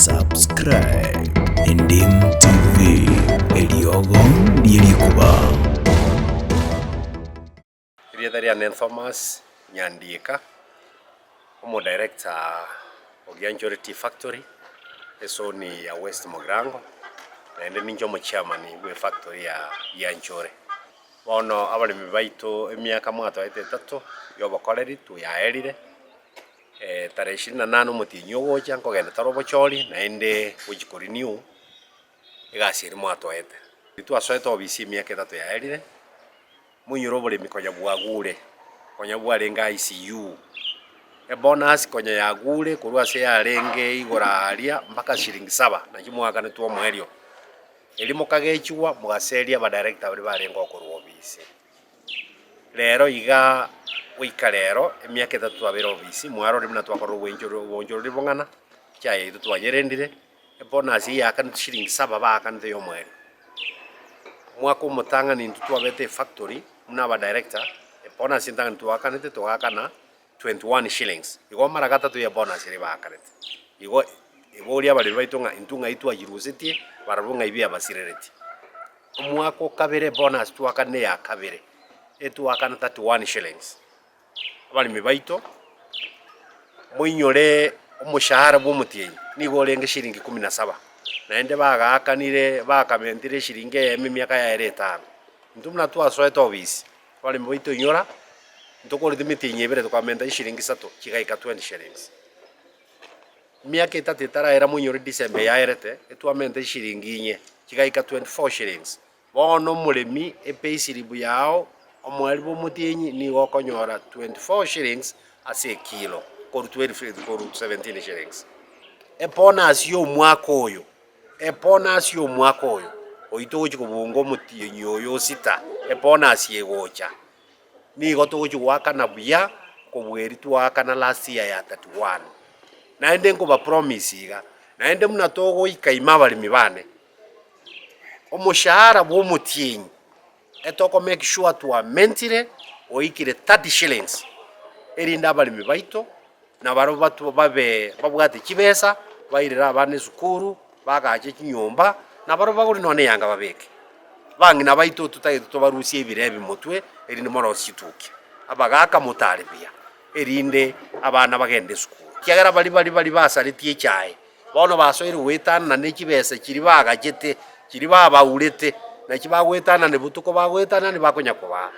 Subscribe Ndim TV Eliogo Lirikuba. Rietharia Nen Thomas Nyandika, Omo Director Ogianchore Tea Factory, Esoni ya West Mogrango, na ende ninjo mo chairman we factory ya Gianchore. Bono abali mibaito emyaka mwato aite tato yobokoreri tu yaerire. Tare 28 mutinyo gocha nkogenda tarobo chori na ende gujikori new igasiri mwato aite. Itu asoeta obisi myaka tato yaerire. Munyoro bole mikonya bwagure. Konya bwarenga ICU. Bonus konya yagure kurwa se yarenge igora aria mpaka shilingi 7 na kimwaka netuo mwerio. Elimo kagechiwa mugaseria ba director bali barenga okorwa obisi. Lero iga wika lero emyaka 3 abera obisi mwaro rimna twakorwa wonjoro ribongana kyaye itu twanyerendire bonus yakana shilingi 7 bakana yo mweri. Mwako mutanga ni twabete factory muna ba director bonus intanga twakanete twakana 21 shillings. Igo mara gatatu ya bonus ri bakanete. Igo ria bali baitonga intunga itwa jirusetie barabunga ibia basirereti. Mwako kabere bonus twakane ya kabere. Etwakana 31 shillings. Abali mibaito muinyore umushahara bw'umutienyi nigo renge shilingi 17. Naende bagakanire bakamentire shilingi emyaka ya 5. Ntumna twasoeta obisi. Abali mibaito inyora ndokore dimitinye bere tukamenda shilingi 3 kigaika 20 shillings. Miaka 3 taraera munyore December ya erete etwamenda shilingi 4 kigaika 24 shillings. Bono muremi epeisiribu yao omwari bw'umutienyi ni gokonyora 24 shillings ase kilo koru 12 koru 17 shillings. Bonus yo mwaka oyo oitochi kubungo mutienyi oyo sita bonus yegocha nigo togochi gwakana buya kobweri twakana last year ya 31 naende ngo ba promise iga naende muna togo ikaima bali mibane omushahara bw'umutienyi etoko make sure to mentire oikire 30 shillings erinda bali mibaito na baro batu babe babwate kibesa bairira abane sukuru bagaje kinyomba na baro baguri none yanga babeke bangi na baito tutaye tubarusie ibirebi mutwe erinde moro situke abagaka mutaribia erinde abana bagende sukuru kiagara bali basaritie cyaye bono basoire wetana na nekibesa kiri bagajete kiri babaurete na kibagwetana ne butuko bagwetana ne bakonya kuba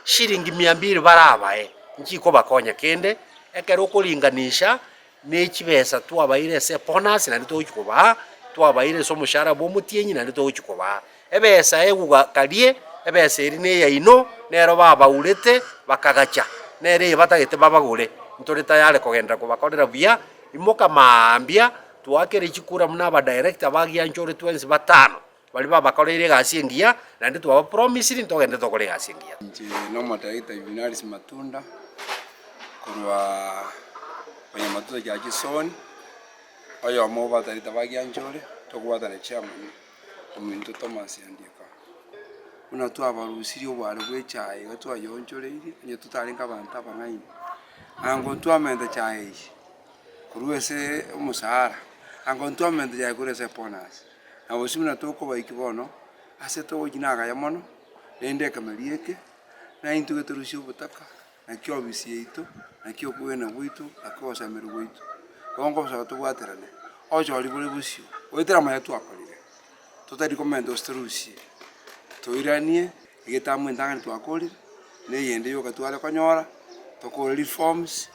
shilingi 200 barabae nkiko bakonya kende ekero kulinganisha nekibesa twabaire se bonus na nitochikuba twabaire so mushara bo mutienyi na nitochikuba ebesa eguga kalie ebesa eri ne yaino nero babaurete bakagacha nere batagete babagure ntore tayale kogenda kubakorera bia imoka maambia twakere chikura muna ba director bagianchore 25 bali babakorere gasingia na ndi twa promise ni togende tokore gasingia nje no director Juvenalis Matunda kurwa kwenye matuza ya Kisoni oyo mo ba director bagianchore tokubata ne chairman omuntu Thomas Nyandika una twabarusiri obware bwechaye gatwa yonchoreire nye tutaringa abantu abangaine ango twamende chaye kuruese umusara ango twamende ya kurese bonus abo simuna toko bayikibono ase to ginaga ya mono nende kamalieke na into geturusio butaka na kyo bisi ito na kyo kwena bwitu akosa meru bwitu bongo sa to bwaterane ojo ali bole busio wetera maya twakorire tutari komendo strusi toiranie igetamu ndangani twakorire ne yende yo katwale konyora tokore reforms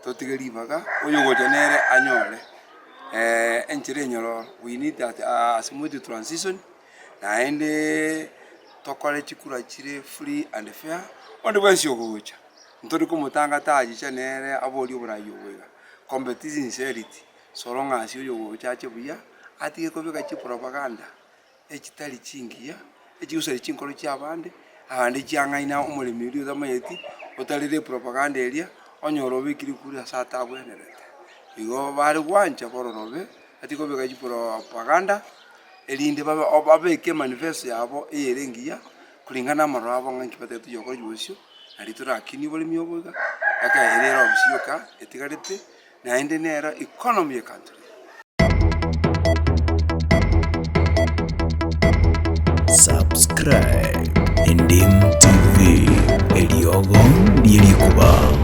totigeri baga oyo gojenere anyore enchire nyoro we need that smooth transition na ende tokore chikura chire free and fair onde bwensi ogocha ntori kumutanga taji chanere aboli oburayo wega competition sincerity soronga asio yo gocha chebuya atige kobeka chi propaganda echitali chingia echiusari chinkoro cyabande abande cyangaina umurimi uri zamayeti utarire propaganda eria onyoro bikiri kuri asata bwenerete igo bari gwancha bororobe atiko beka chi propaganda elinde babeke manifesto yabo eyerengia kulingana marabo nganki batetu yokoro yosio aritura akini boli myoboga aka erero bisioka etigarete na ende nera economy country subscribe Endim TV, eriogo ly'erikuba.